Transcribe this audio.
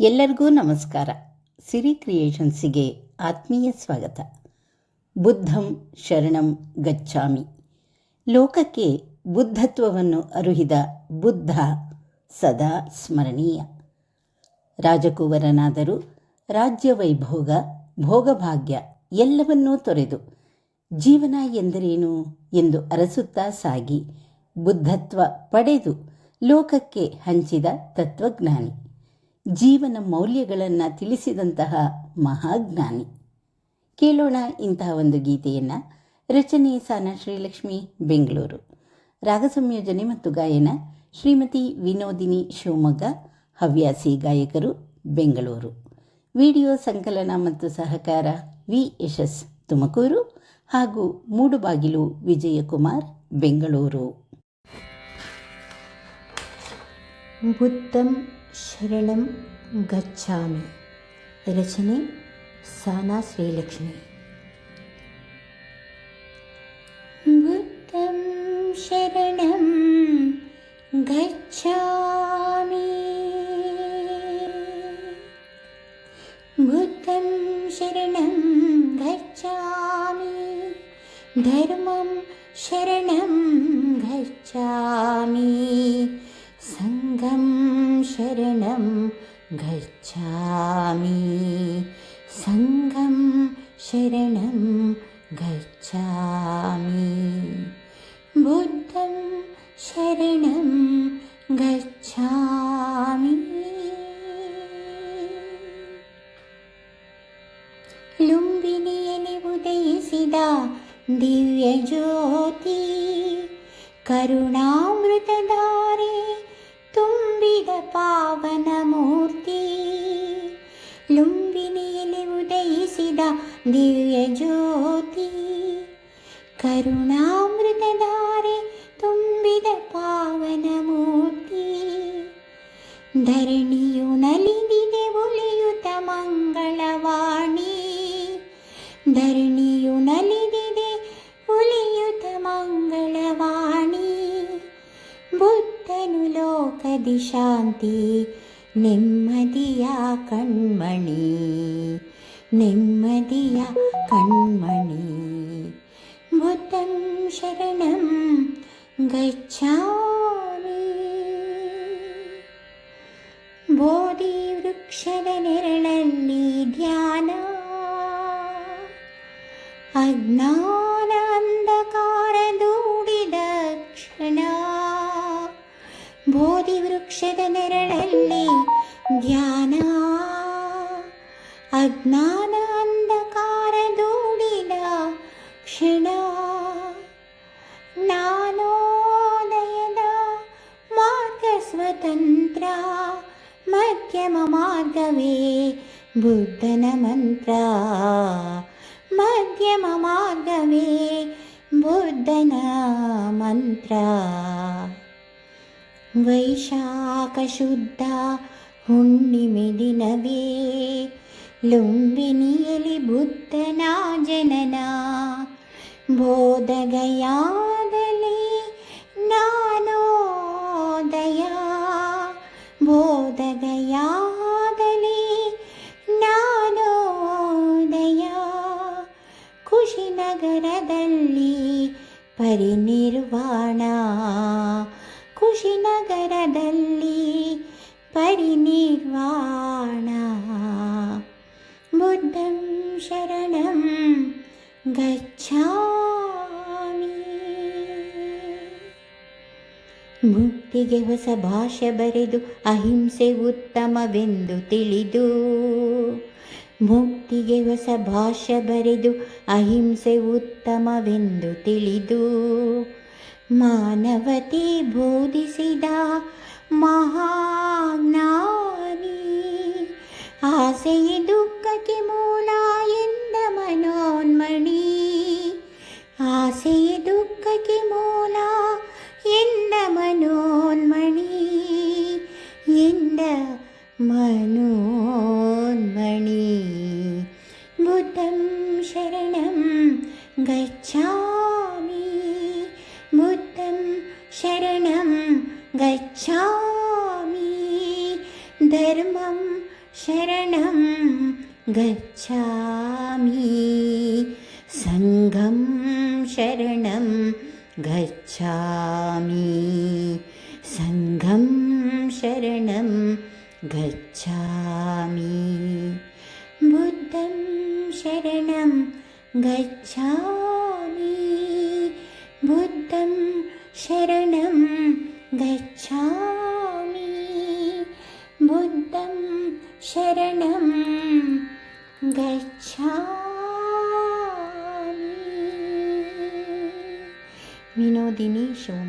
ಎಲ್ಲರಿಗೂ ನಮಸ್ಕಾರ. ಸಿರಿ ಕ್ರಿಯೇಷನ್ಸಿಗೆ ಆತ್ಮೀಯ ಸ್ವಾಗತ. ಬುದ್ಧಂ ಶರಣಂ ಗಚ್ಚಾಮಿ. ಲೋಕಕ್ಕೆ ಬುದ್ಧತ್ವವನ್ನು ಅರುಹಿದ ಬುದ್ಧ ಸದಾ ಸ್ಮರಣೀಯ. ರಾಜಕುವರನಾದರೂ ರಾಜ್ಯವೈಭೋಗ ಭೋಗಭಾಗ್ಯ ಎಲ್ಲವನ್ನೂ ತೊರೆದು ಜೀವನ ಎಂದರೇನು ಎಂದು ಅರಸುತ್ತಾ ಸಾಗಿ ಬುದ್ಧತ್ವ ಪಡೆದು ಲೋಕಕ್ಕೆ ಹಂಚಿದ ತತ್ವಜ್ಞಾನಿ, ಜೀವನ ಮೌಲ್ಯಗಳನ್ನು ತಿಳಿಸಿದಂತಹ ಮಹಾಜ್ಞಾನಿ. ಕೇಳೋಣ ಇಂತಹ ಒಂದು ಗೀತೆಯನ್ನು. ರಚನೆ ಸಾನ ಶ್ರೀಲಕ್ಷ್ಮಿ, ಬೆಂಗಳೂರು. ರಾಗ ಸಂಯೋಜನೆ ಮತ್ತು ಗಾಯನ ಶ್ರೀಮತಿ ವಿನೋದಿನಿ, ಶಿವಮೊಗ್ಗ. ಹವ್ಯಾಸಿ ಗಾಯಕರು, ಬೆಂಗಳೂರು. ವಿಡಿಯೋ ಸಂಕಲನ ಮತ್ತು ಸಹಕಾರ ವಿ ಯಶಸ್, ತುಮಕೂರು ಹಾಗೂ ಮೂಡುಬಾಗಿಲು ವಿಜಯಕುಮಾರ್, ಬೆಂಗಳೂರು. ಬುದ್ಧಂ ಶರಣಂ ಗಚ್ಚಾಮಿ. ರಚನೆ ಸಾನಾ ಶ್ರೀಲಕ್ಷ್ಮಿ. ಬುದ್ಧಂ ಶರಣಂ ಗಚ್ಚಾಮಿ. ಬುದ್ಧಂ ಶರಣಂ ಗಚ್ಚಾಮಿ. ಧರ್ಮಂ ಶರಣಂ ಗಚ್ಚಾಮಿ. ಸಂಘಂ ಶರಣಂ ಗಚ್ಚಾಮಿ. ಸಂಘಂ ಶರಣಂ ಗಚ್ಚಾಮಿ. ಬುದ್ಧಂ ಶರಣಂ ಗಚ್ಚಾಮಿ. ಲುಂಬಿನಿಯಲ್ಲಿ ಉದಯಿಸಿದ ದಿವ್ಯ ಜ್ಯೋತಿ, ಕರುಣಾಮೃತಧಾರೆ ತುಂಬಿದ ಪಾವನ ಮೂರ್ತಿ. ಲುಂಬಿನಿಯಲ್ಲಿ ಉದಯಿಸಿದ ದಿವ್ಯ ಜ್ಯೋತಿ, ಕರುಣಾಮೃತಧಾರೆ ತುಂಬಿದ ಪಾವನ ಮೂರ್ತಿ. ಧರಣಿಯು ನಲಿದಿದೆ ಉಲಿಯುತ ಮಂಗಳವಾಣಿ. ಧರಣಿಯು ನಲಿದಿದೆ ಉಲಿಯುತ ಮಂಗಳವಾಣಿ. ಬುದ್ಧನು ಲೋಕದಿ ಶಾಂತಿ ನೆಮ್ಮದಿಯ ಕಣ್ಮಣಿ. ನೆಮ್ಮದಿಯ ಕಣ್ಮಣಿ. ಬುದ್ಧಂ ಶರಣಂ ಗಚ್ಚಾಮಿ. ಬೋಧಿ ವೃಕ್ಷದ ನೆರಳಲ್ಲಿ ಧ್ಯಾನ, ಅಜ್ಞಾನ ಅಂಧಕಾರ ದೂಡಿದ ಕ್ಷಣ. ಬೋಧಿ ವೃಕ್ಷದ ನೆರಳಲ್ಲಿ ಧ್ಯಾನ, ಅಜ್ಞಾನ ಅಂಧಕಾರ ದೂಡಿದ ಕ್ಷಣ. ಜ್ಞಾನೋದಯದ ಮಾರ್ಗ ಸ್ವತಂತ್ರ, ಮಧ್ಯಮ ಮಾರ್ಗವೇ ಬುದ್ಧನ ಮಂತ್ರ. ಮಧ್ಯಮ ಮಾರ್ಗವೇ ಬುದ್ಧನ ಮಂತ್ರ. ವೈಶಾಖ ಶುದ್ಧ ಹುಣ್ಣಿಮೆ ದಿನವೇ ಲುಂಬಿನಿಯಲ್ಲಿ ಬುದ್ಧನ ಜನನ. ಬೋಧಗಯಾದಲ್ಲಿ ಜ್ಞಾನೋದಯ. ಬೋಧಗಯಾದಲ್ಲಿ ಜ್ಞಾನೋದಯ. ಕುಶಿನಗರದಲ್ಲಿ ಪರಿನಿರ್ವಾಣ. ಕುಶಿನಗರದಲ್ಲಿ ಪರಿನಿರ್ವಾಣ. ಬುದ್ಧಂ ಶರಣಂ ಗಚ್ಚಾಮಿ. ಮುಕ್ತಿಗೆ ಹೊಸ ಭಾಷೆ ಬರೆದು ಅಹಿಂಸೆ ಉತ್ತಮವೆಂದು ತಿಳಿದು. ಮುಕ್ತಿಗೆ ಹೊಸ ಭಾಷೆ ಬರೆದು ಅಹಿಂಸೆ ಉತ್ತಮವೆಂದು ತಿಳಿದು. ಮಾನವತೆ ಬೋಧಿಸಿದ ಮಹಾಜ್ಞಾನಿ. ಆಸೆಯ ದುಃಖಕ್ಕೆ ಮೂಲ ಎಂದ ಮನೋನ್ಮಣಿ. ಆಸೆಯ ದುಃಖಕ್ಕೆ ಮೂಲ ಎಂದ ಮನೋನ್ಮಣಿ. ಎಂದ ಮನೋನ್ಮಣಿ. ಬುದ್ಧಂ ಶರಣಂ ಗಚ್ಚಾಮಿ. ಬುದ್ಧಂ ಶರಣಂ ಗಚ್ಚಾಮಿ. ಧರ್ಮಂ शरणं गच्छामि सङ्घं शरणं गच्छामि सङ्घं शरणं गच्छामि बुद्धं शरणं गच्छामि बुद्धं शरणं गच्छामि बुद्धं शरणं गच्छामि. विनोदिनी शिवमोग्गा.